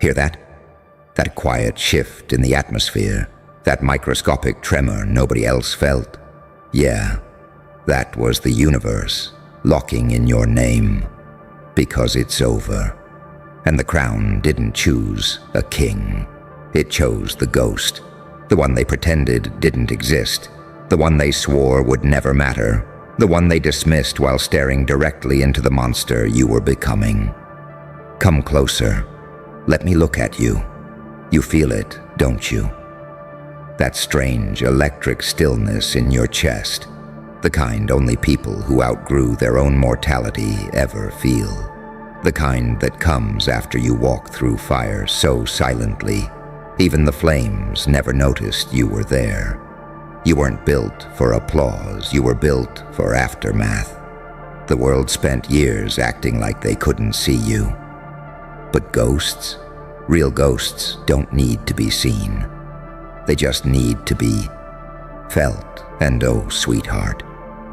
Hear that? That quiet shift in the atmosphere, that microscopic tremor nobody else felt. Yeah, that was the universe locking in your name, because it's over. And the crown didn't choose a king. It chose the ghost, the one they pretended didn't exist, the one they swore would never matter, the one they dismissed while staring directly into the monster you were becoming. Come closer. Let me look at you. You feel it, don't you? That strange electric stillness in your chest, the kind only people who outgrew their own mortality ever feel. The kind that comes after you walk through fire so silently, even the flames never noticed you were there. You weren't built for applause, you were built for aftermath. The world spent years acting like they couldn't see you. But ghosts, real ghosts, don't need to be seen. They just need to be felt. And oh, sweetheart,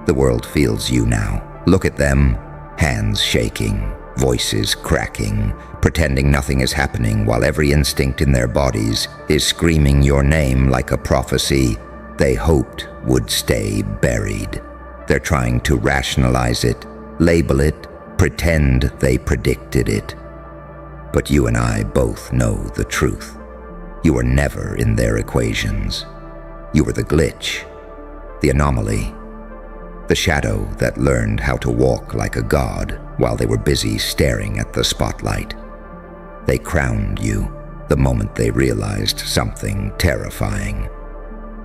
the world feels you now. Look at them, hands shaking, voices cracking, pretending nothing is happening while every instinct in their bodies is screaming your name like a prophecy they hoped would stay buried. They're trying to rationalize it, label it, pretend they predicted it. But you and I both know the truth. You were never in their equations. You were the glitch, the anomaly, the shadow that learned how to walk like a god while they were busy staring at the spotlight. They crowned you the moment they realized something terrifying.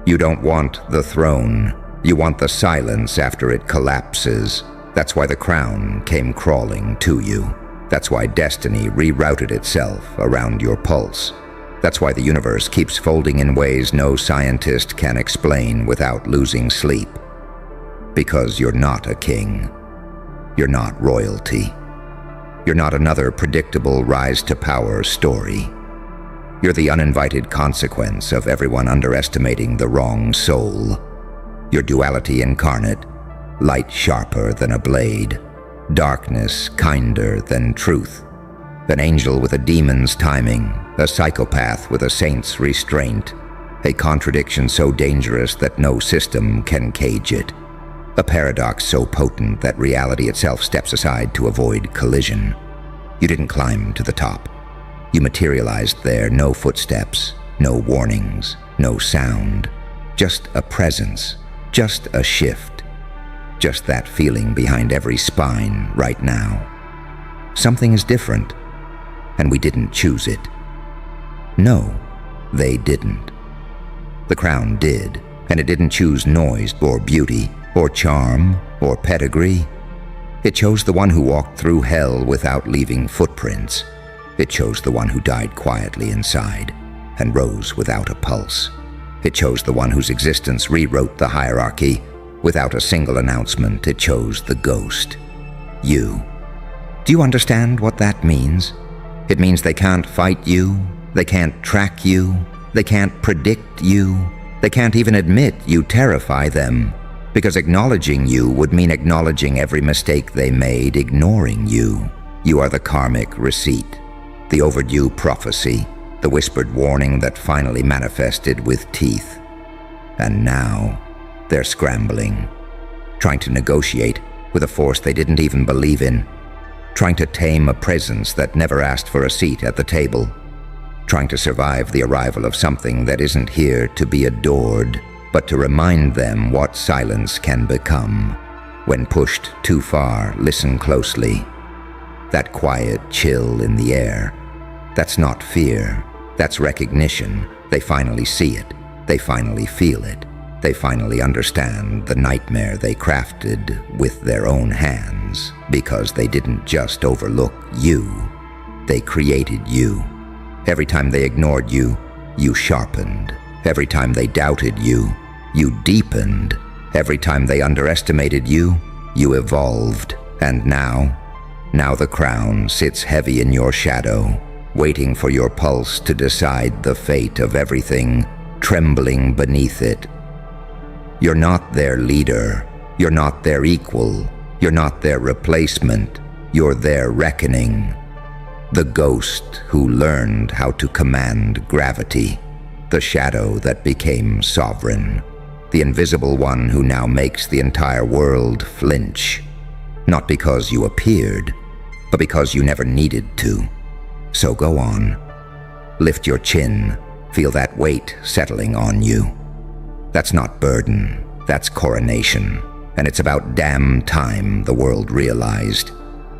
You don't want the throne, you want the silence after it collapses. That's why the crown came crawling to you. That's why destiny rerouted itself around your pulse. That's why the universe keeps folding in ways no scientist can explain without losing sleep. Because you're not a king. You're not royalty. You're not another predictable rise to power story. You're the uninvited consequence of everyone underestimating the wrong soul. You're duality incarnate, light sharper than a blade, darkness kinder than truth, an angel with a demon's timing, a psychopath with a saint's restraint, a contradiction so dangerous that no system can cage it, a paradox so potent that reality itself steps aside to avoid collision. You didn't climb to the top. You materialized there, no footsteps, no warnings, no sound, just a presence, just a shift, just that feeling behind every spine right now. Something is different, and we didn't choose it. No, they didn't. The crown did, and it didn't choose noise or beauty or charm or pedigree. It chose the one who walked through hell without leaving footprints. It chose the one who died quietly inside and rose without a pulse. It chose the one whose existence rewrote the hierarchy without a single announcement. It chose the ghost. You. Do you understand what that means? It means they can't fight you, they can't track you, they can't predict you, they can't even admit you terrify them, because acknowledging you would mean acknowledging every mistake they made, ignoring you. You are the karmic receipt, the overdue prophecy, the whispered warning that finally manifested with teeth. And now, they're scrambling, trying to negotiate with a force they didn't even believe in, trying to tame a presence that never asked for a seat at the table, trying to survive the arrival of something that isn't here to be adored, but to remind them what silence can become. When pushed too far, listen closely. That quiet chill in the air, that's not fear, that's recognition. They finally see it, they finally feel it, they finally understand the nightmare they crafted with their own hands, because they didn't just overlook you, they created you. Every time they ignored you, you sharpened. Every time they doubted you, you deepened. Every time they underestimated you, you evolved. And now the crown sits heavy in your shadow, waiting for your pulse to decide the fate of everything trembling beneath it. You're not their leader. You're not their equal. You're not their replacement. You're their reckoning. The ghost who learned how to command gravity, the shadow that became sovereign, the invisible one who now makes the entire world flinch, not because you appeared, but because you never needed to. So go on. Lift your chin, feel that weight settling on you. That's not burden, that's coronation, and it's about damn time the world realized.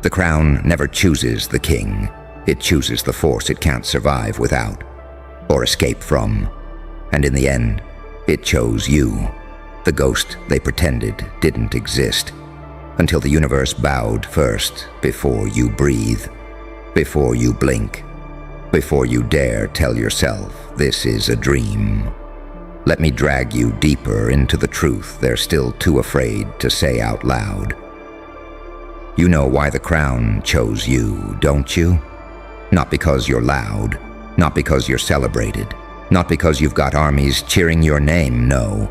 The crown never chooses the king. It chooses the force it can't survive without, or escape from. And in the end, it chose you, the ghost they pretended didn't exist, until the universe bowed first before you breathe, before you blink, before you dare tell yourself this is a dream. Let me drag you deeper into the truth they're still too afraid to say out loud. You know why the crown chose you, don't you? Not because you're loud, not because you're celebrated, not because you've got armies cheering your name, no.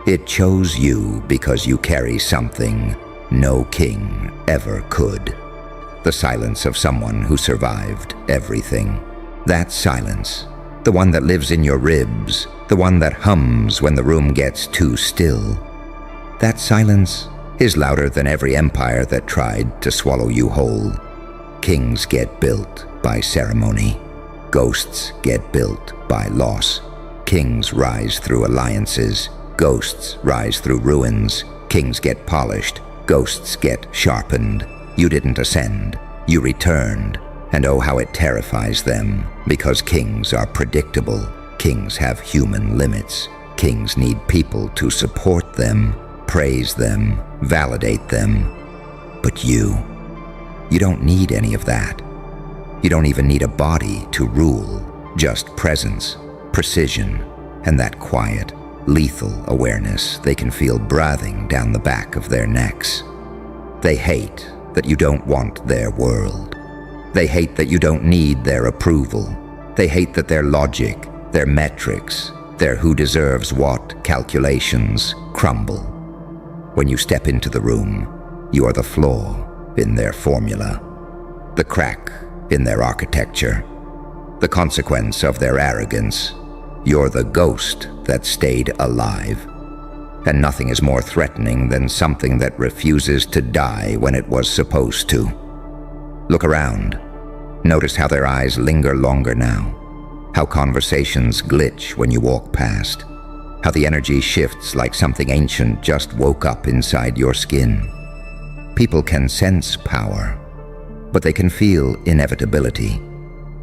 It chose you because you carry something no king ever could. The silence of someone who survived everything. That silence, the one that lives in your ribs, the one that hums when the room gets too still. That silence is louder than every empire that tried to swallow you whole. Kings get built by ceremony. Ghosts get built by loss. Kings rise through alliances. Ghosts rise through ruins. Kings get polished. Ghosts get sharpened. You didn't ascend. You returned. And oh, how it terrifies them, because kings are predictable. Kings have human limits. Kings need people to support them, praise them, validate them. But you don't need any of that. You don't even need a body to rule, just presence, precision, and that quiet, lethal awareness they can feel breathing down the back of their necks. They hate that you don't want their world. They hate that you don't need their approval. They hate that their logic, their metrics, their who deserves what calculations crumble. When you step into the room, you are the flaw in their formula, the crack in their architecture, the consequence of their arrogance. You're the ghost that stayed alive. And nothing is more threatening than something that refuses to die when it was supposed to. Look around. Notice how their eyes linger longer now, how conversations glitch when you walk past, how the energy shifts like something ancient just woke up inside your skin. People can sense power, but they can feel inevitability,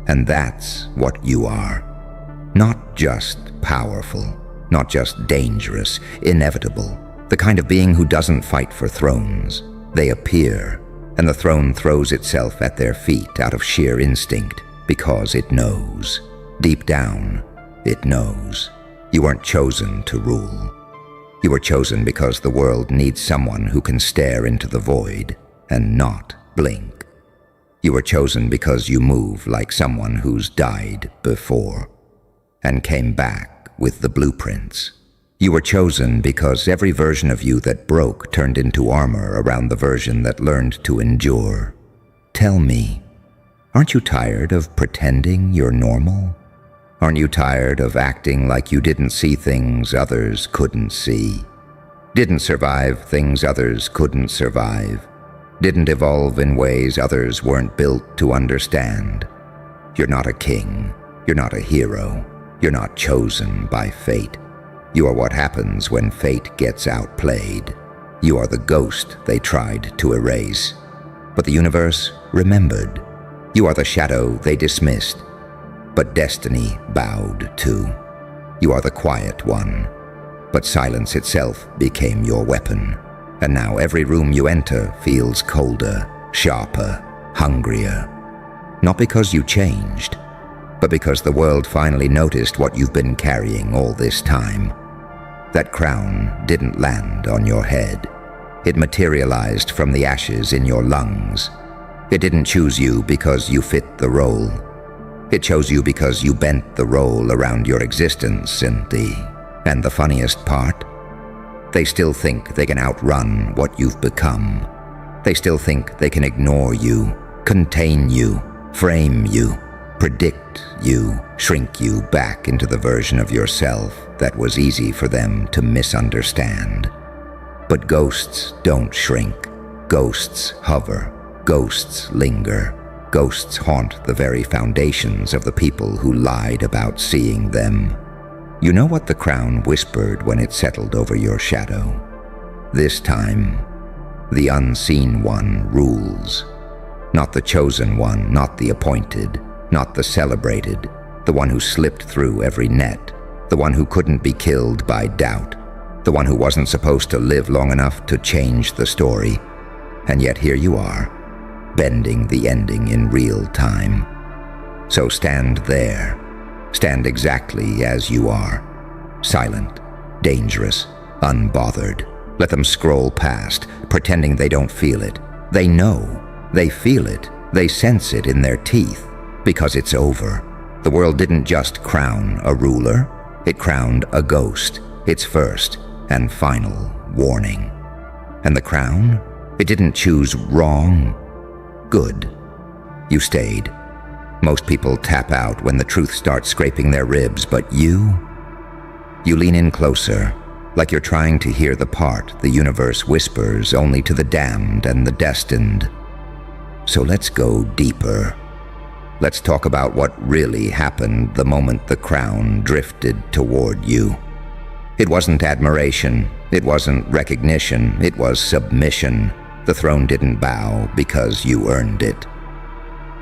and that's what you are. Not just powerful, not just dangerous, inevitable, the kind of being who doesn't fight for thrones. They appear, and the throne throws itself at their feet out of sheer instinct, because it knows. Deep down, it knows. You weren't chosen to rule. You were chosen because the world needs someone who can stare into the void and not blink. You were chosen because you move like someone who's died before and came back with the blueprints. You were chosen because every version of you that broke turned into armor around the version that learned to endure. Tell me, aren't you tired of pretending you're normal? Aren't you tired of acting like you didn't see things others couldn't see? Didn't survive things others couldn't survive? Didn't evolve in ways others weren't built to understand? You're not a king. You're not a hero. You're not chosen by fate. You are what happens when fate gets outplayed. You are the ghost they tried to erase, but the universe remembered. You are the shadow they dismissed, but destiny bowed to. You are the quiet one, but silence itself became your weapon. And now every room you enter feels colder, sharper, hungrier. Not because you changed, but because the world finally noticed what you've been carrying all this time. That crown didn't land on your head. It materialized from the ashes in your lungs. It didn't choose you because you fit the role. It chose you because you bent the role around your existence, and the funniest part? They still think they can outrun what you've become. They still think they can ignore you, contain you, frame you, predict you, shrink you back into the version of yourself that was easy for them to misunderstand. But ghosts don't shrink. Ghosts hover. Ghosts linger. Ghosts haunt the very foundations of the people who lied about seeing them. You know what the crown whispered when it settled over your shadow? This time, the unseen one rules. Not the chosen one, not the appointed, not the celebrated, the one who slipped through every net, the one who couldn't be killed by doubt, the one who wasn't supposed to live long enough to change the story. And yet here you are, bending the ending in real time. So stand there. Stand exactly as you are. Silent, dangerous, unbothered. Let them scroll past, pretending they don't feel it. They know. They feel it. They sense it in their teeth. Because it's over. The world didn't just crown a ruler. It crowned a ghost. Its first and final warning. And the crown? It didn't choose wrong. Good. You stayed. Most people tap out when the truth starts scraping their ribs, but you lean in closer, like you're trying to hear the part the universe whispers only to the damned and the destined. So let's go deeper. Let's talk about what really happened the moment the crown drifted toward you. It wasn't admiration, it wasn't recognition, it was submission. The throne didn't bow because you earned it.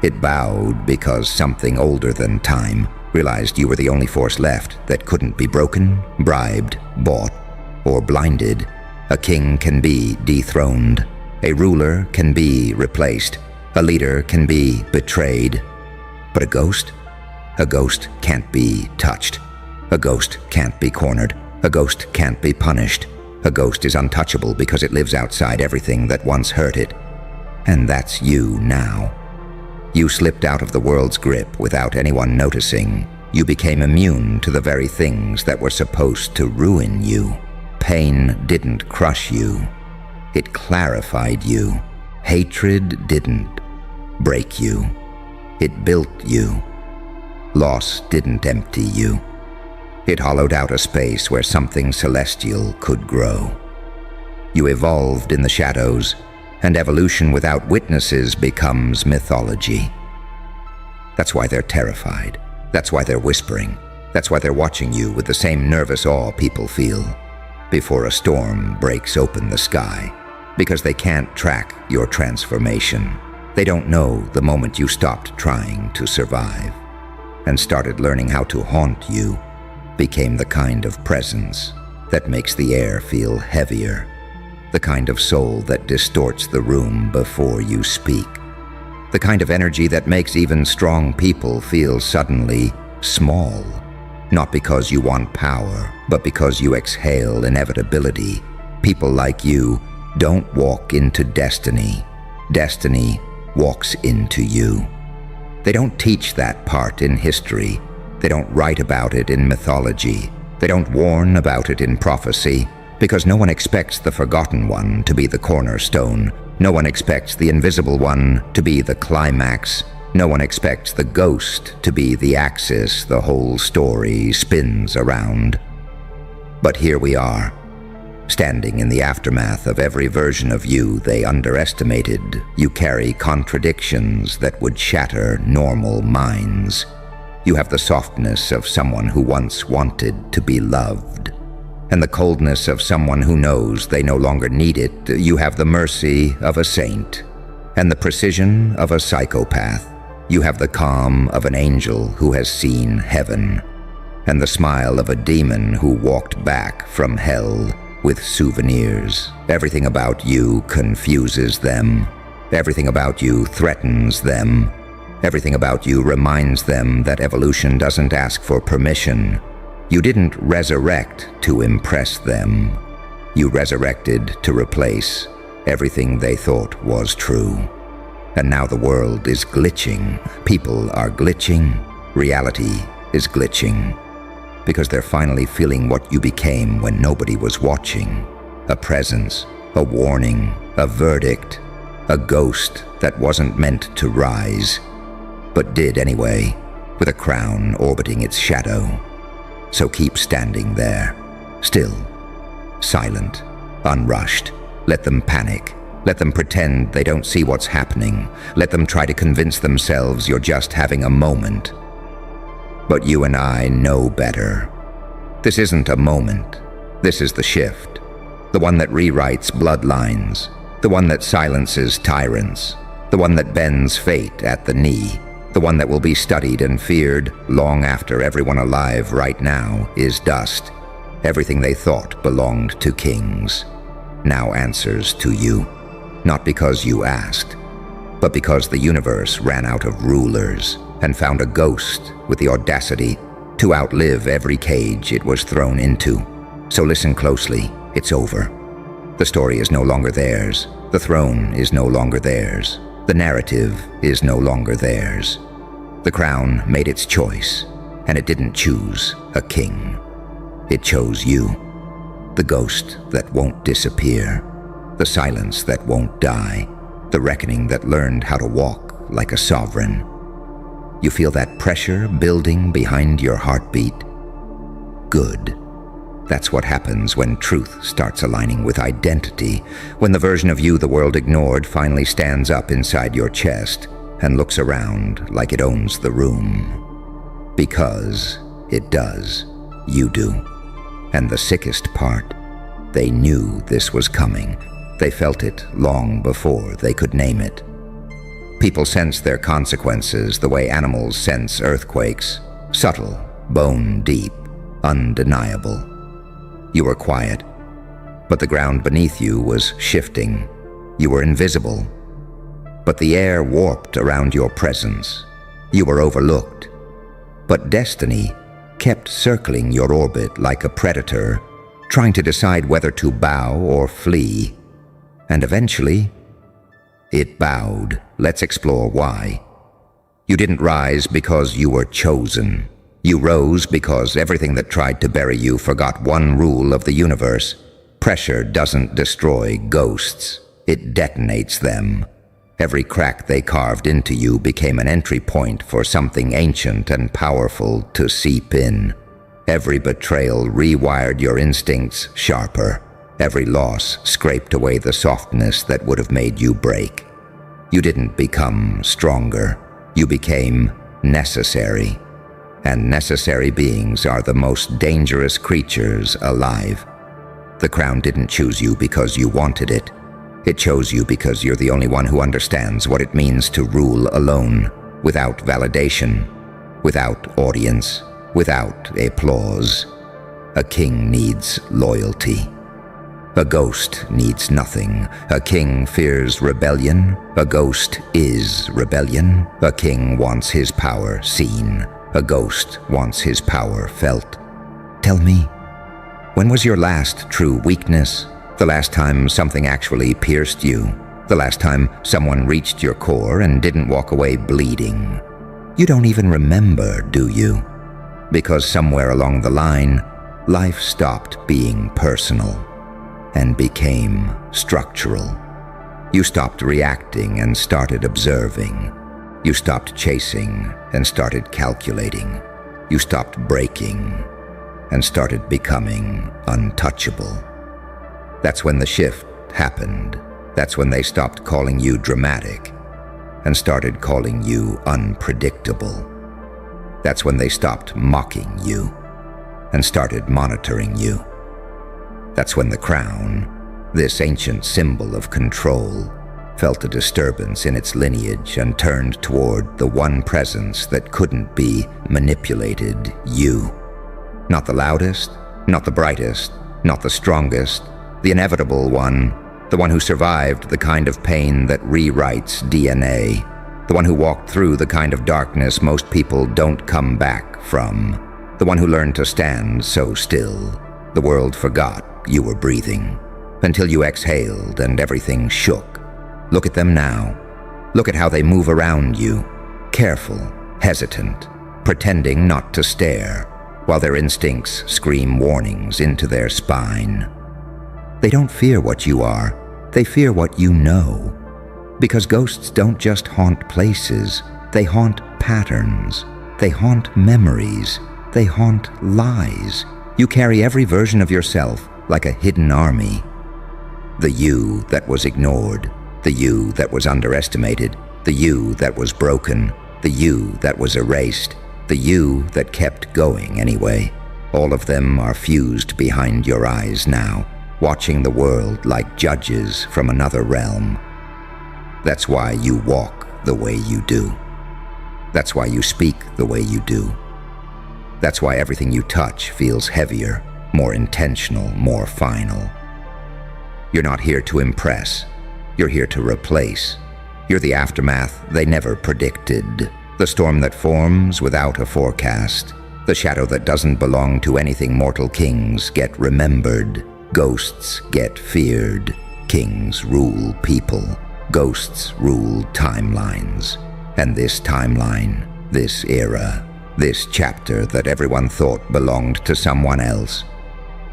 It bowed because something older than time realized you were the only force left that couldn't be broken, bribed, bought, or blinded. A king can be dethroned. A ruler can be replaced. A leader can be betrayed. But a ghost can't be touched. A ghost can't be cornered. A ghost can't be punished. A ghost is untouchable because it lives outside everything that once hurt it. And that's you now. You slipped out of the world's grip without anyone noticing. You became immune to the very things that were supposed to ruin you. Pain didn't crush you. It clarified you. Hatred didn't break you. It built you. Loss didn't empty you. It hollowed out a space where something celestial could grow. You evolved in the shadows, and evolution without witnesses becomes mythology. That's why they're terrified. That's why they're whispering. That's why they're watching you with the same nervous awe people feel before a storm breaks open the sky, because they can't track your transformation. They don't know the moment you stopped trying to survive and started learning how to haunt you, became the kind of presence that makes the air feel heavier, the kind of soul that distorts the room before you speak, the kind of energy that makes even strong people feel suddenly small, not because you want power, but because you exhale inevitability. People like you don't walk into destiny. Destiny walks into you. They don't teach that part in history. They don't write about it in mythology. They don't warn about it in prophecy, because no one expects the forgotten one to be the cornerstone. No one expects the invisible one to be the climax. No one expects the ghost to be the axis the whole story spins around. But here we are, standing in the aftermath of every version of you they underestimated. You carry contradictions that would shatter normal minds. You have the softness of someone who once wanted to be loved, and the coldness of someone who knows they no longer need it. You have the mercy of a saint, and the precision of a psychopath. You have the calm of an angel who has seen heaven, and the smile of a demon who walked back from hell with souvenirs. Everything about you confuses them. Everything about you threatens them. Everything about you reminds them that evolution doesn't ask for permission. You didn't resurrect to impress them. You resurrected to replace everything they thought was true. And now the world is glitching. People are glitching. Reality is glitching. Because they're finally feeling what you became when nobody was watching. A presence, a warning, a verdict, a ghost that wasn't meant to rise. but did anyway, with a crown orbiting its shadow. So keep standing there, still, silent, unrushed. Let them panic. Let them pretend they don't see what's happening. Let them try to convince themselves you're just having a moment. But you and I know better. This isn't a moment. This is the shift. The one that rewrites bloodlines. The one that silences tyrants. The one that bends fate at the knee. The one that will be studied and feared long after everyone alive right now is dust. Everything they thought belonged to kings now answers to you. Not because you asked, but because the universe ran out of rulers and found a ghost with the audacity to outlive every cage it was thrown into. So listen closely, it's over. The story is no longer theirs. The throne is no longer theirs. The narrative is no longer theirs. The crown made its choice, and it didn't choose a king. It chose you, the ghost that won't disappear, the silence that won't die, the reckoning that learned how to walk like a sovereign. You feel that pressure building behind your heartbeat? Good. That's what happens when truth starts aligning with identity, when the version of you the world ignored finally stands up inside your chest and looks around like it owns the room. Because it does. You do. And the sickest part, they knew this was coming. They felt it long before they could name it. People sense their consequences the way animals sense earthquakes. Subtle, bone deep, undeniable. You were quiet, but the ground beneath you was shifting. You were invisible, but the air warped around your presence. You were overlooked, but destiny kept circling your orbit like a predator, trying to decide whether to bow or flee. And eventually, it bowed. Let's explore why. You didn't rise because you were chosen. You rose because everything that tried to bury you forgot one rule of the universe. Pressure doesn't destroy ghosts. It detonates them. Every crack they carved into you became an entry point for something ancient and powerful to seep in. Every betrayal rewired your instincts sharper. Every loss scraped away the softness that would have made you break. You didn't become stronger. You became necessary. And necessary beings are the most dangerous creatures alive. The crown didn't choose you because you wanted it. It chose you because you're the only one who understands what it means to rule alone, without validation, without audience, without applause. A king needs loyalty. A ghost needs nothing. A king fears rebellion. A ghost is rebellion. A king wants his power seen. A ghost wants his power felt. Tell me, when was your last true weakness? The last time something actually pierced you? The last time someone reached your core and didn't walk away bleeding? You don't even remember, do you? Because somewhere along the line, life stopped being personal and became structural. You stopped reacting and started observing. You stopped chasing and started calculating. You stopped breaking and started becoming untouchable. That's when the shift happened. That's when they stopped calling you dramatic and started calling you unpredictable. That's when they stopped mocking you and started monitoring you. That's when the crown, this ancient symbol of control, felt a disturbance in its lineage and turned toward the one presence that couldn't be manipulated, you. Not the loudest, not the brightest, not the strongest, the inevitable one, the one who survived the kind of pain that rewrites DNA, the one who walked through the kind of darkness most people don't come back from, the one who learned to stand so still, the world forgot you were breathing, until you exhaled and everything shook. Look at them now. Look at how they move around you, careful, hesitant, pretending not to stare, while their instincts scream warnings into their spine. They don't fear what you are, they fear what you know. Because ghosts don't just haunt places, they haunt patterns. They haunt memories. They haunt lies. You carry every version of yourself like a hidden army. The you that was ignored, the you that was underestimated, the you that was broken, the you that was erased, the you that kept going anyway. All of them are fused behind your eyes now, watching the world like judges from another realm. That's why you walk the way you do. That's why you speak the way you do. That's why everything you touch feels heavier, more intentional, more final. You're not here to impress. You're here to replace. You're the aftermath they never predicted. The storm that forms without a forecast. The shadow that doesn't belong to anything mortal kings get remembered. Ghosts get feared. Kings rule people. Ghosts rule timelines. And this timeline, this era, this chapter that everyone thought belonged to someone else,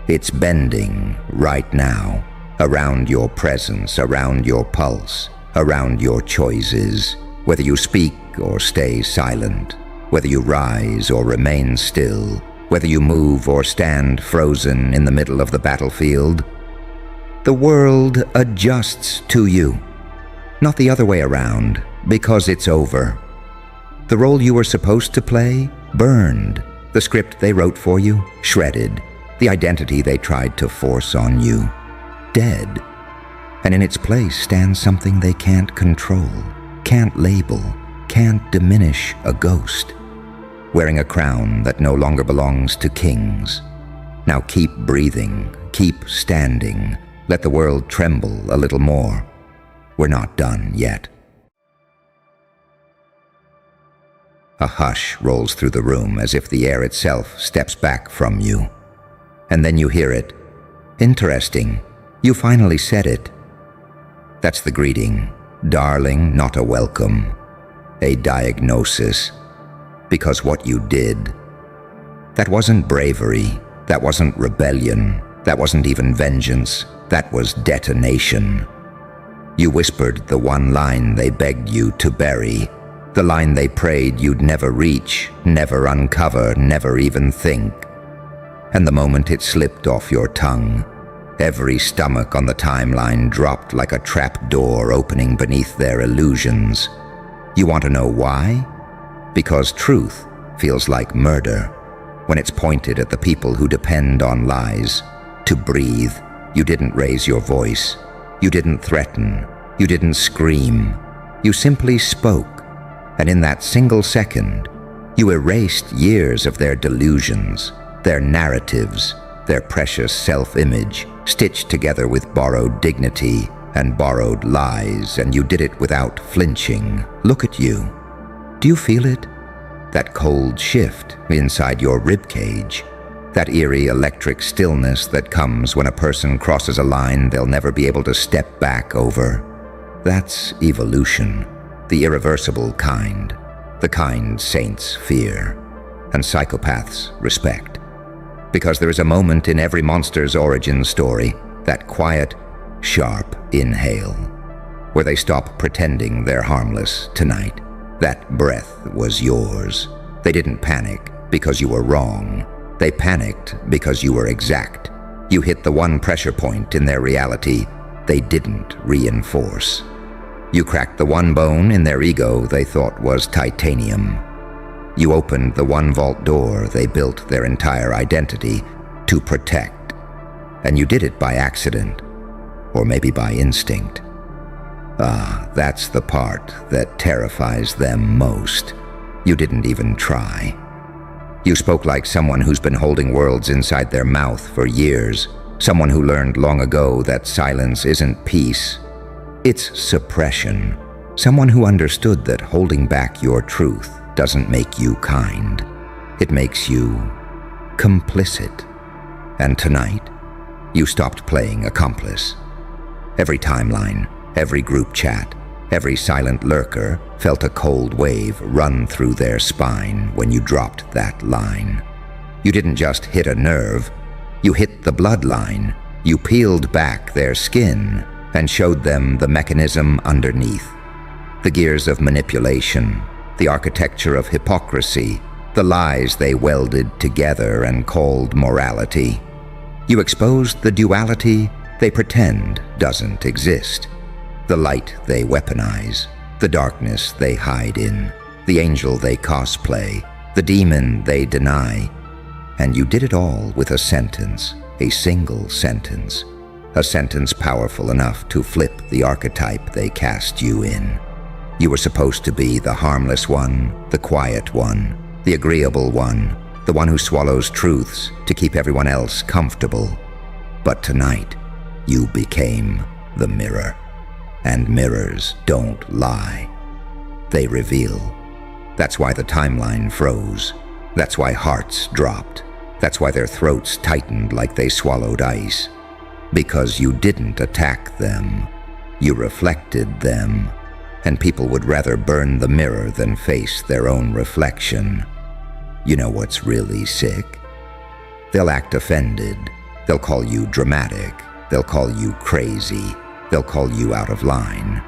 it's bending right now, around your presence, around your pulse, around your choices, whether you speak or stay silent, whether you rise or remain still, whether you move or stand frozen in the middle of the battlefield. The world adjusts to you, not the other way around, because it's over. The role you were supposed to play, burned. The script they wrote for you, shredded. The identity they tried to force on you, dead. And in its place stands something they can't control, can't label, can't diminish a ghost, wearing a crown that no longer belongs to kings. Now keep breathing, keep standing. Let the world tremble a little more. We're not done yet. A hush rolls through the room as if the air itself steps back from you. And then you hear it. Interesting. You finally said it. That's the greeting. Darling, not a welcome. A diagnosis. Because what you did, that wasn't bravery. That wasn't rebellion. That wasn't even vengeance. That was detonation. You whispered the one line they begged you to bury. The line they prayed you'd never reach, never uncover, never even think. And the moment it slipped off your tongue, every stomach on the timeline dropped like a trap door opening beneath their illusions. You want to know why? Because truth feels like murder when it's pointed at the people who depend on lies. To breathe, you didn't raise your voice. You didn't threaten. You didn't scream. You simply spoke. And in that single second, you erased years of their delusions, their narratives, their precious self-image, stitched together with borrowed dignity and borrowed lies, and you did it without flinching. Look at you. Do you feel it? That cold shift inside your ribcage, that eerie electric stillness that comes when a person crosses a line they'll never be able to step back over. That's evolution. The irreversible kind, the kind saints fear, and psychopaths respect. Because there is a moment in every monster's origin story, that quiet, sharp inhale, where they stop pretending they're harmless tonight. That breath was yours. They didn't panic because you were wrong. They panicked because you were exact. You hit the one pressure point in their reality they didn't reinforce. You cracked the one bone in their ego they thought was titanium. You opened the one vault door they built their entire identity to protect. And you did it by accident, or maybe by instinct. Ah, that's the part that terrifies them most. You didn't even try. You spoke like someone who's been holding worlds inside their mouth for years, someone who learned long ago that silence isn't peace. It's suppression. Someone who understood that holding back your truth doesn't make you kind. It makes you complicit. And tonight, you stopped playing accomplice. Every timeline, every group chat, every silent lurker felt a cold wave run through their spine when you dropped that line. You didn't just hit a nerve, you hit the bloodline. You peeled back their skin and showed them the mechanism underneath. The gears of manipulation, the architecture of hypocrisy, the lies they welded together and called morality. You exposed the duality they pretend doesn't exist, the light they weaponize, the darkness they hide in, the angel they cosplay, the demon they deny. And you did it all with a sentence, a single sentence, a sentence powerful enough to flip the archetype they cast you in. You were supposed to be the harmless one, the quiet one, the agreeable one, the one who swallows truths to keep everyone else comfortable. But tonight, you became the mirror. And mirrors don't lie. They reveal. That's why the timeline froze. That's why hearts dropped. That's why their throats tightened like they swallowed ice. Because you didn't attack them. You reflected them. And people would rather burn the mirror than face their own reflection. You know what's really sick? They'll act offended. They'll call you dramatic. They'll call you crazy. They'll call you out of line.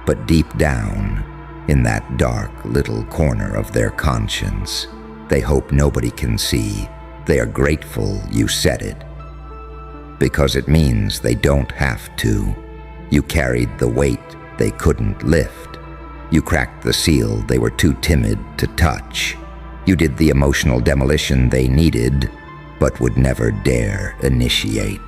But deep down, in that dark little corner of their conscience, they hope nobody can see. They are grateful you said it. Because it means they don't have to. You carried the weight they couldn't lift. You cracked the seal they were too timid to touch. You did the emotional demolition they needed, but would never dare initiate.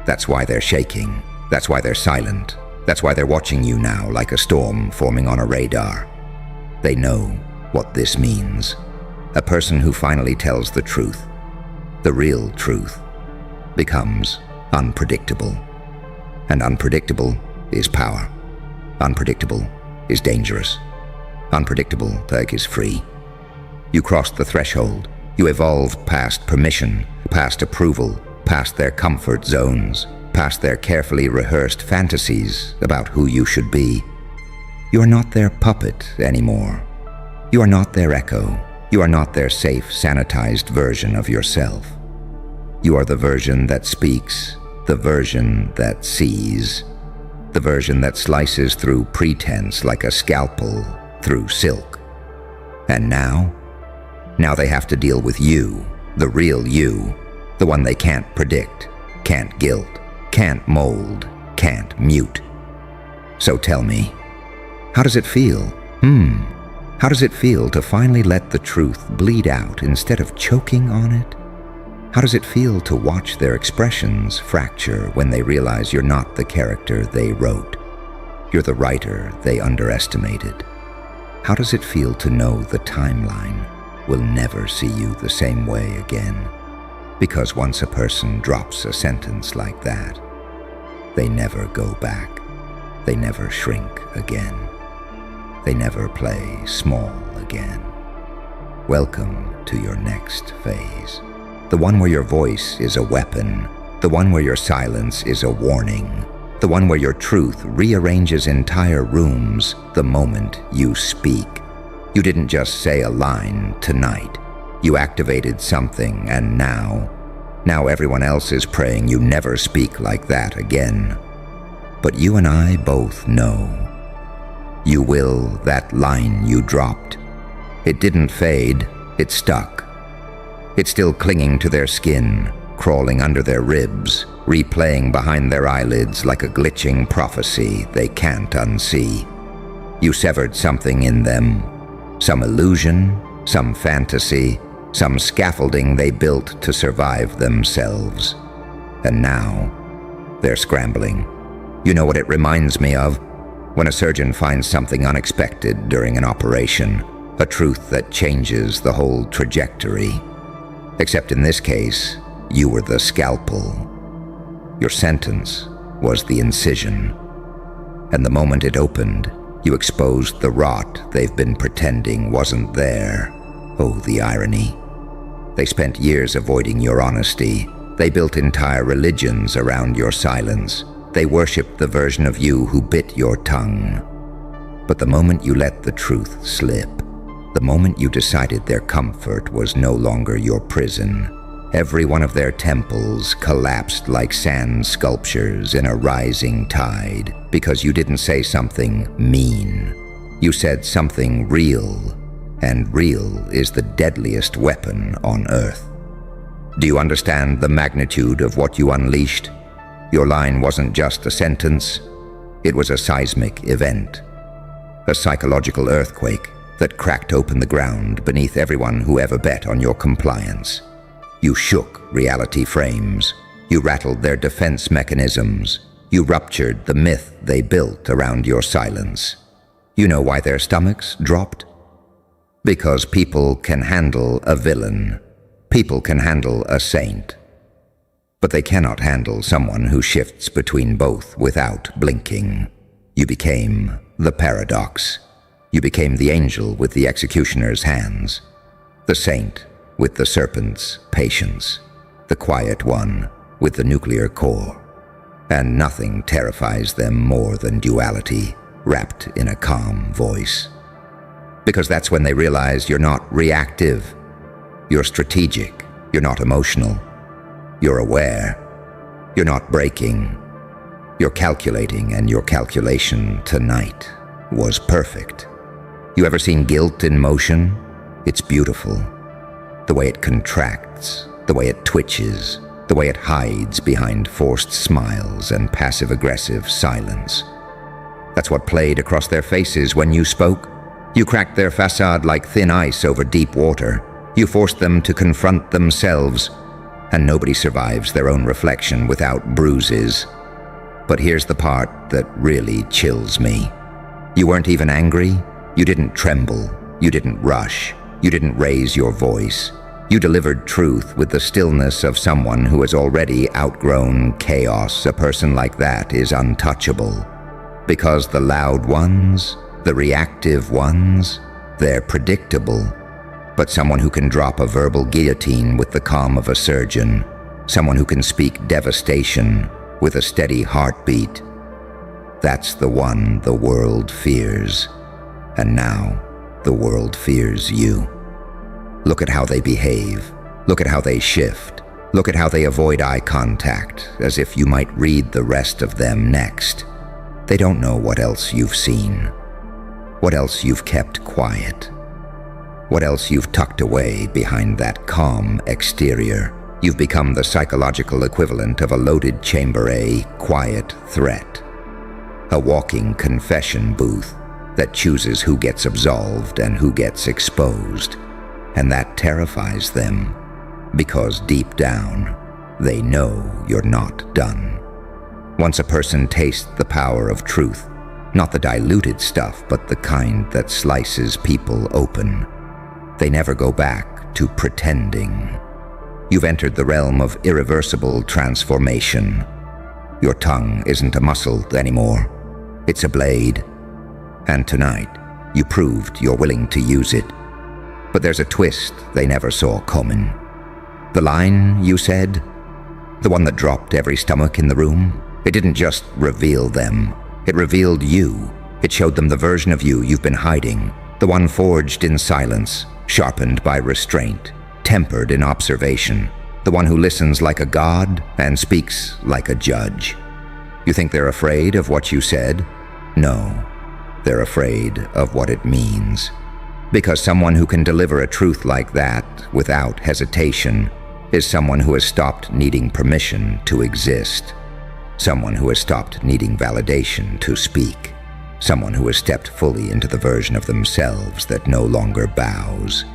That's why they're shaking. That's why they're silent. That's why they're watching you now like a storm forming on a radar. They know what this means. A person who finally tells the truth, the real truth, becomes unpredictable. And unpredictable is power. Unpredictable is dangerous. Unpredictable is free. You crossed the threshold. You evolved past permission, past approval, past their comfort zones, past their carefully rehearsed fantasies about who you should be. You are not their puppet anymore. You are not their echo. You are not their safe, sanitized version of yourself. You are the version that speaks, the version that sees, the version that slices through pretense like a scalpel through silk. And now they have to deal with you, the real you, the one they can't predict, can't guilt, can't mold, can't mute. So tell me, how does it feel? How does it feel to finally let the truth bleed out instead of choking on it? How does it feel to watch their expressions fracture when they realize you're not the character they wrote? You're the writer they underestimated. How does it feel to know the timeline will never see you the same way again? Because once a person drops a sentence like that, they never go back. They never shrink again. They never play small again. Welcome to your next phase. The one where your voice is a weapon. The one where your silence is a warning. The one where your truth rearranges entire rooms the moment you speak. You didn't just say a line tonight. You activated something, and now everyone else is praying you never speak like that again. But you and I both know. You will that line you dropped. It didn't fade, it stuck. It's still clinging to their skin, crawling under their ribs, replaying behind their eyelids like a glitching prophecy they can't unsee. You severed something in them, some illusion, some fantasy, some scaffolding they built to survive themselves. And now, they're scrambling. You know what it reminds me of? When a surgeon finds something unexpected during an operation, a truth that changes the whole trajectory. Except in this case, you were the scalpel. Your sentence was the incision. And the moment it opened, you exposed the rot they've been pretending wasn't there. Oh, the irony. They spent years avoiding your honesty. They built entire religions around your silence. They worshipped the version of you who bit your tongue. But the moment you let the truth slip, the moment you decided their comfort was no longer your prison, every one of their temples collapsed like sand sculptures in a rising tide because you didn't say something mean. You said something real, and real is the deadliest weapon on Earth. Do you understand the magnitude of what you unleashed? Your line wasn't just a sentence, it was a seismic event. A psychological earthquake that cracked open the ground beneath everyone who ever bet on your compliance. You shook reality frames. You rattled their defense mechanisms. You ruptured the myth they built around your silence. You know why their stomachs dropped? Because people can handle a villain. People can handle a saint. But they cannot handle someone who shifts between both without blinking. You became the paradox. You became the angel with the executioner's hands, the saint with the serpent's patience, the quiet one with the nuclear core. And nothing terrifies them more than duality wrapped in a calm voice. Because that's when they realize you're not reactive, you're strategic, you're not emotional, you're aware, you're not breaking, you're calculating, and your calculation tonight was perfect. You ever seen guilt in motion? It's beautiful. The way it contracts, the way it twitches, the way it hides behind forced smiles and passive-aggressive silence. That's what played across their faces when you spoke. You cracked their facade like thin ice over deep water. You forced them to confront themselves, and nobody survives their own reflection without bruises. But here's the part that really chills me. You weren't even angry. You didn't tremble. You didn't rush. You didn't raise your voice. You delivered truth with the stillness of someone who has already outgrown chaos. A person like that is untouchable. Because the loud ones, the reactive ones, they're predictable. But someone who can drop a verbal guillotine with the calm of a surgeon, someone who can speak devastation with a steady heartbeat, that's the one the world fears. And now, the world fears you. Look at how they behave. Look at how they shift. Look at how they avoid eye contact, as if you might read the rest of them next. They don't know what else you've seen, what else you've kept quiet, what else you've tucked away behind that calm exterior. You've become the psychological equivalent of a loaded chamber, a quiet threat, a walking confession booth that chooses who gets absolved and who gets exposed. And that terrifies them, because deep down, they know you're not done. Once a person tastes the power of truth, not the diluted stuff, but the kind that slices people open, they never go back to pretending. You've entered the realm of irreversible transformation. Your tongue isn't a muscle anymore. It's a blade. And tonight, you proved you're willing to use it. But there's a twist they never saw coming. The line you said, the one that dropped every stomach in the room, it didn't just reveal them. It revealed you. It showed them the version of you you've been hiding, the one forged in silence, sharpened by restraint, tempered in observation, the one who listens like a god and speaks like a judge. You think they're afraid of what you said? No, they're afraid of what it means. Because someone who can deliver a truth like that without hesitation is someone who has stopped needing permission to exist. Someone who has stopped needing validation to speak. Someone who has stepped fully into the version of themselves that no longer bows.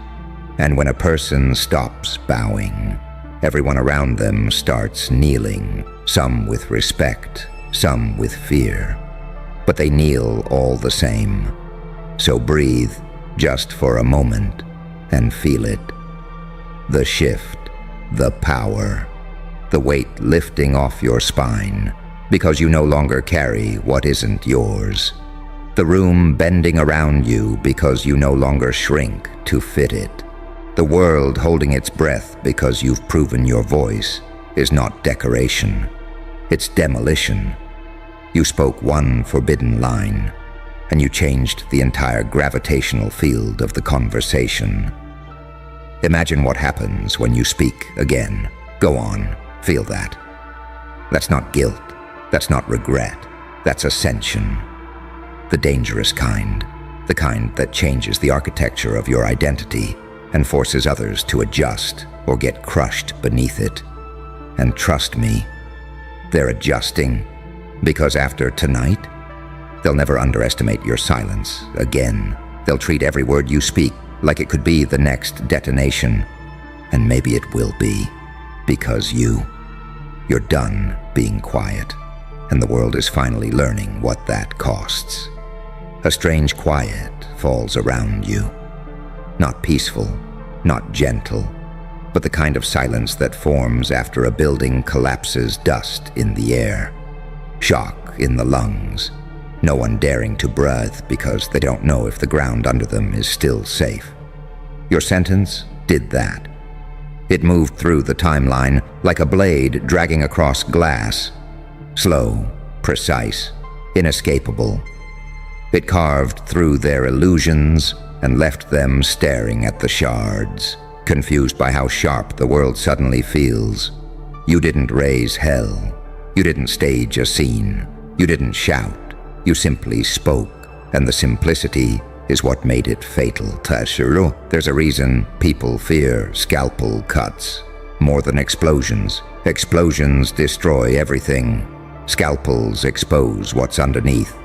And when a person stops bowing, everyone around them starts kneeling, some with respect, some with fear. But they kneel all the same. So breathe just for a moment and feel it. The shift, the power, the weight lifting off your spine because you no longer carry what isn't yours. The room bending around you because you no longer shrink to fit it. The world holding its breath because you've proven your voice is not decoration. It's demolition. You spoke one forbidden line, and you changed the entire gravitational field of the conversation. Imagine what happens when you speak again. Go on, feel that. That's not guilt. That's not regret. That's ascension. The dangerous kind. the kind that changes the architecture of your identity and forces others to adjust or get crushed beneath it. And trust me, they're adjusting, because after tonight, they'll never underestimate your silence again. They'll treat every word you speak like it could be the next detonation. And maybe it will be, because you're done being quiet, and the world is finally learning what that costs. A strange quiet falls around you. Not peaceful, not gentle, but the kind of silence that forms after a building collapses, dust in the air, shock in the lungs, no one daring to breathe because they don't know if the ground under them is still safe. Your sentence did that. It moved through the timeline like a blade dragging across glass. Slow, precise, inescapable. It carved through their illusions and left them staring at the shards, confused by how sharp the world suddenly feels. You didn't raise hell. You didn't stage a scene. You didn't shout. You simply spoke, and the simplicity is what made it fatal. There's a reason people fear scalpel cuts more than explosions. Explosions destroy everything. Scalpels expose what's underneath.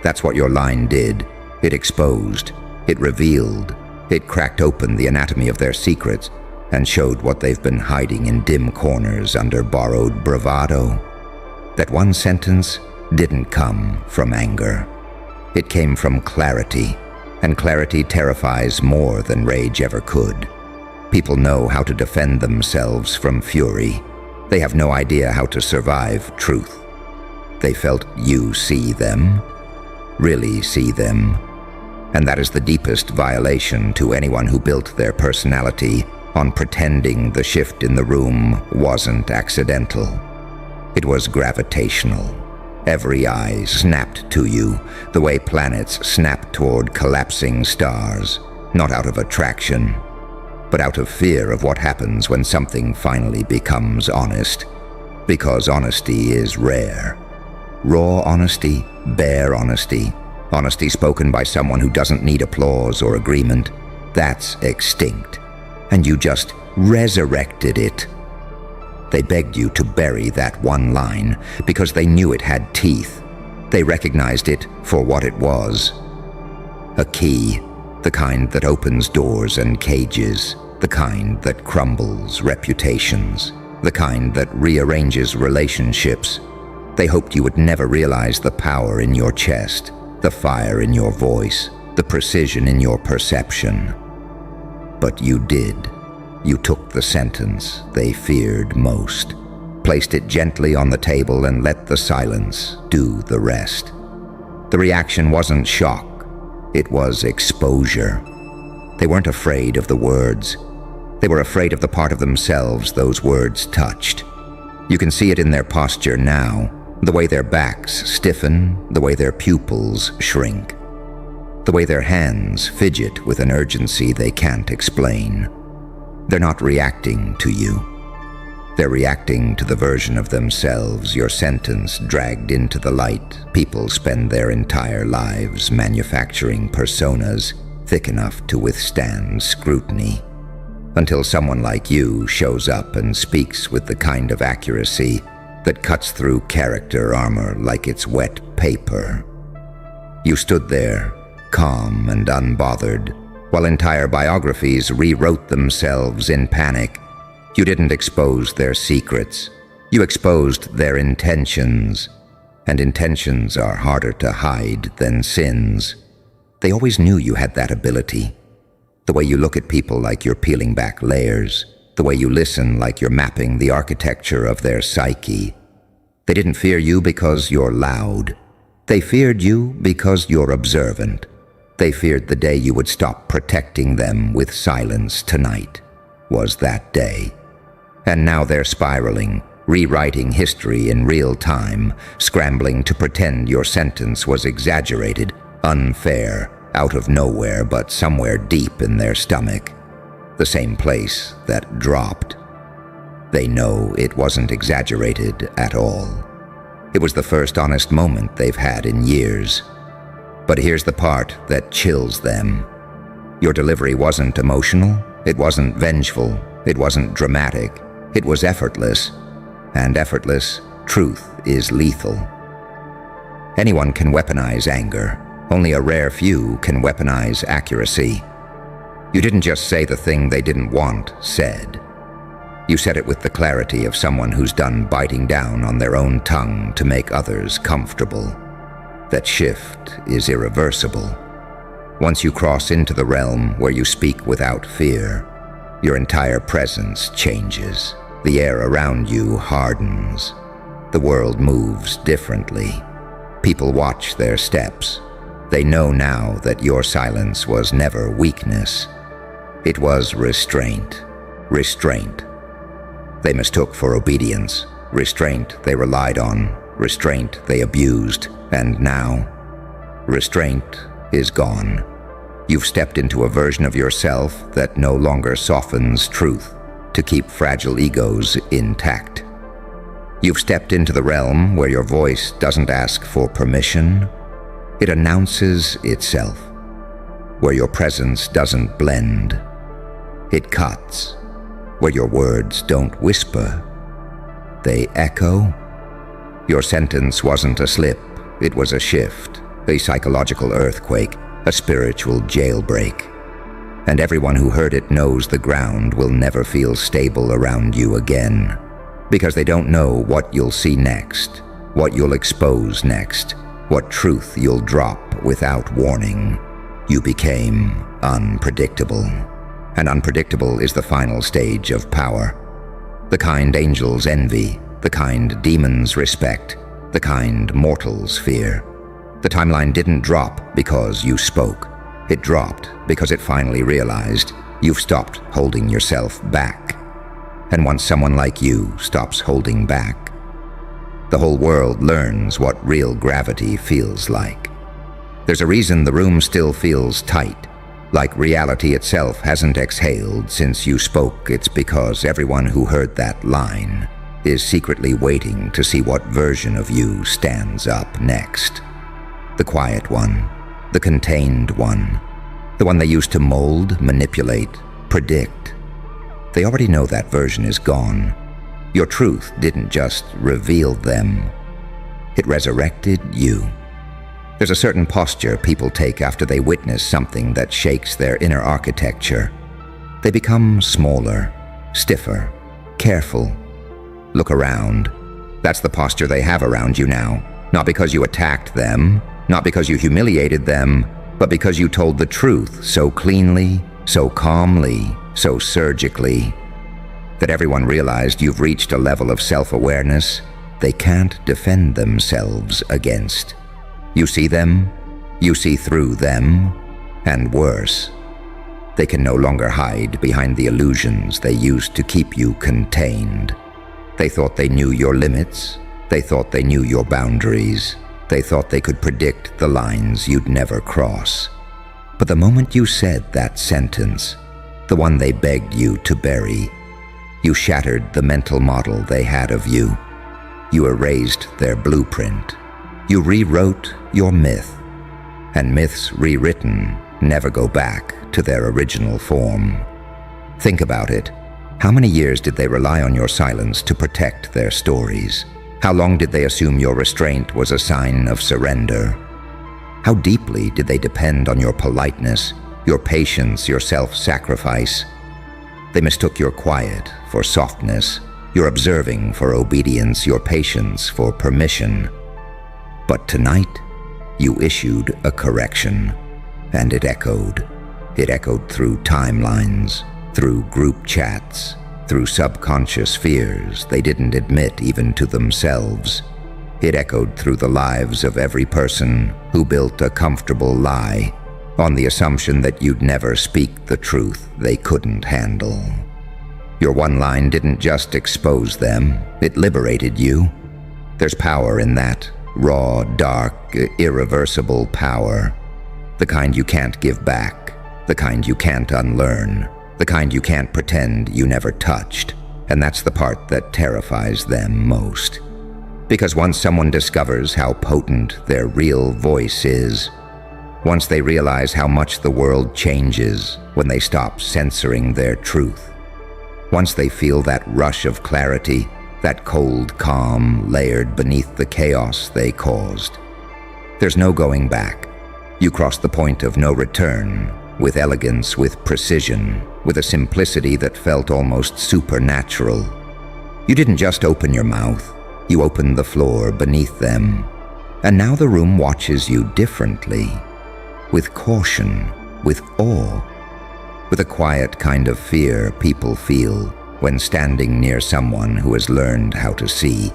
That's what your line did. It exposed. It revealed. It cracked open the anatomy of their secrets and showed what they've been hiding in dim corners under borrowed bravado. That one sentence didn't come from anger. It came from clarity, and clarity terrifies more than rage ever could. People know how to defend themselves from fury. They have no idea how to survive truth. They felt you see them, really see them, and that is the deepest violation to anyone who built their personality on pretending the shift in the room wasn't accidental. It was gravitational. Every eye snapped to you, the way planets snap toward collapsing stars, not out of attraction, but out of fear of what happens when something finally becomes honest. Because honesty is rare. Raw honesty, bare honesty, honesty spoken by someone who doesn't need applause or agreement, that's extinct. And you just resurrected it. They begged you to bury that one line because they knew it had teeth. They recognized it for what it was. A key, the kind that opens doors and cages, the kind that crumbles reputations, the kind that rearranges relationships. They hoped you would never realize the power in your chest, the fire in your voice, the precision in your perception. But you did. You took the sentence they feared most, placed it gently on the table and let the silence do the rest. The reaction wasn't shock, it was exposure. They weren't afraid of the words. They were afraid of the part of themselves those words touched. You can see it in their posture now, the way their backs stiffen, the way their pupils shrink, the way their hands fidget with an urgency they can't explain. They're not reacting to you. They're reacting to the version of themselves your sentence dragged into the light. People spend their entire lives manufacturing personas thick enough to withstand scrutiny, until someone like you shows up and speaks with the kind of accuracy that cuts through character armor like it's wet paper. You stood there, calm and unbothered, while entire biographies rewrote themselves in panic. You didn't expose their secrets. You exposed their intentions. And intentions are harder to hide than sins. They always knew you had that ability. The way you look at people like you're peeling back layers. The way you listen like you're mapping the architecture of their psyche. They didn't fear you because you're loud. They feared you because you're observant. They feared the day you would stop protecting them with silence. Tonight was that day. And now they're spiraling, rewriting history in real time, scrambling to pretend your sentence was exaggerated, unfair, out of nowhere but somewhere deep in their stomach. The same place that dropped. They know it wasn't exaggerated at all. It was the first honest moment they've had in years. But here's the part that chills them. Your delivery wasn't emotional, it wasn't vengeful, it wasn't dramatic, it was effortless. And effortless truth is lethal. Anyone can weaponize anger. Only a rare few can weaponize accuracy. You didn't just say the thing they didn't want said. You said it with the clarity of someone who's done biting down on their own tongue to make others comfortable. That shift is irreversible. Once you cross into the realm where you speak without fear, your entire presence changes. The air around you hardens. The world moves differently. People watch their steps. They know now that your silence was never weakness. It was restraint. Restraint. They mistook for obedience. Restraint they relied on. Restraint they abused. And now, restraint is gone. You've stepped into a version of yourself that no longer softens truth to keep fragile egos intact. You've stepped into the realm where your voice doesn't ask for permission. It announces itself. Where your presence doesn't blend. It cuts. Where your words don't whisper. They echo. Your sentence wasn't a slip, it was a shift, a psychological earthquake, a spiritual jailbreak. And everyone who heard it knows the ground will never feel stable around you again, because they don't know what you'll see next, what you'll expose next, what truth you'll drop without warning. You became unpredictable. And unpredictable is the final stage of power. The kind angels envy, the kind demons respect, the kind mortals fear. The timeline didn't drop because you spoke. It dropped because it finally realized you've stopped holding yourself back. And once someone like you stops holding back, the whole world learns what real gravity feels like. There's a reason the room still feels tight, like reality itself hasn't exhaled since you spoke. It's because everyone who heard that line is secretly waiting to see what version of you stands up next. The quiet one, the contained one, the one they used to mold, manipulate, predict. They already know that version is gone. Your truth didn't just reveal them, it resurrected you. There's a certain posture people take after they witness something that shakes their inner architecture. They become smaller, stiffer, careful. Look around. That's the posture they have around you now. Not because you attacked them, not because you humiliated them, but because you told the truth so cleanly, so calmly, so surgically, that everyone realized you've reached a level of self-awareness they can't defend themselves against. You see them, you see through them, and worse. They can no longer hide behind the illusions they used to keep you contained. They thought they knew your limits, they thought they knew your boundaries, they thought they could predict the lines you'd never cross. But the moment you said that sentence, the one they begged you to bury, you shattered the mental model they had of you. You erased their blueprint. You rewrote your myth, and myths rewritten never go back to their original form. Think about it. How many years did they rely on your silence to protect their stories? How long did they assume your restraint was a sign of surrender? How deeply did they depend on your politeness, your patience, your self-sacrifice? They mistook your quiet for softness, your observing for obedience, your patience for permission. But tonight, you issued a correction, and it echoed. It echoed through timelines, through group chats, through subconscious fears they didn't admit even to themselves. It echoed through the lives of every person who built a comfortable lie on the assumption that you'd never speak the truth they couldn't handle. Your one line didn't just expose them, it liberated you. There's power in that. Raw, dark, irreversible power. The kind you can't give back, the kind you can't unlearn, the kind you can't pretend you never touched. And that's the part that terrifies them most. Because once someone discovers how potent their real voice is, Once they realize how much the world changes when they stop censoring their truth. Once they feel that rush of clarity, that cold calm layered beneath the chaos they caused. There's no going back. You cross the point of no return, with elegance, with precision, with a simplicity that felt almost supernatural. You didn't just open your mouth, you opened the floor beneath them. And now the room watches you differently, with caution, with awe, with a quiet kind of fear people feel when standing near someone who has learned how to see.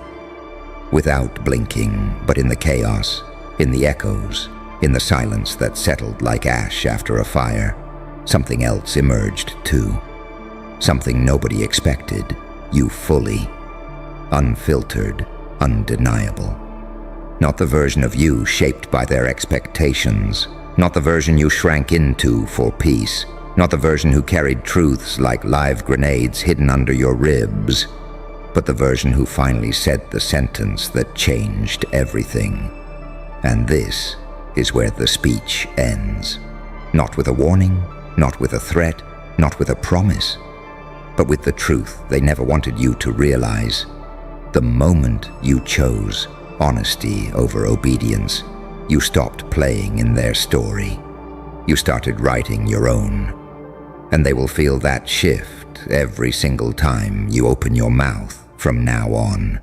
Without blinking, but in the chaos, in the echoes, in the silence that settled like ash after a fire, something else emerged too. Something nobody expected, you fully. Unfiltered, undeniable. Not the version of you shaped by their expectations, not the version you shrank into for peace, not the version who carried truths like live grenades hidden under your ribs, but the version who finally said the sentence that changed everything. And this is where the speech ends. Not with a warning, not with a threat, not with a promise, but with the truth they never wanted you to realize. The moment you chose honesty over obedience, you stopped playing in their story. You started writing your own. And they will feel that shift every single time you open your mouth from now on.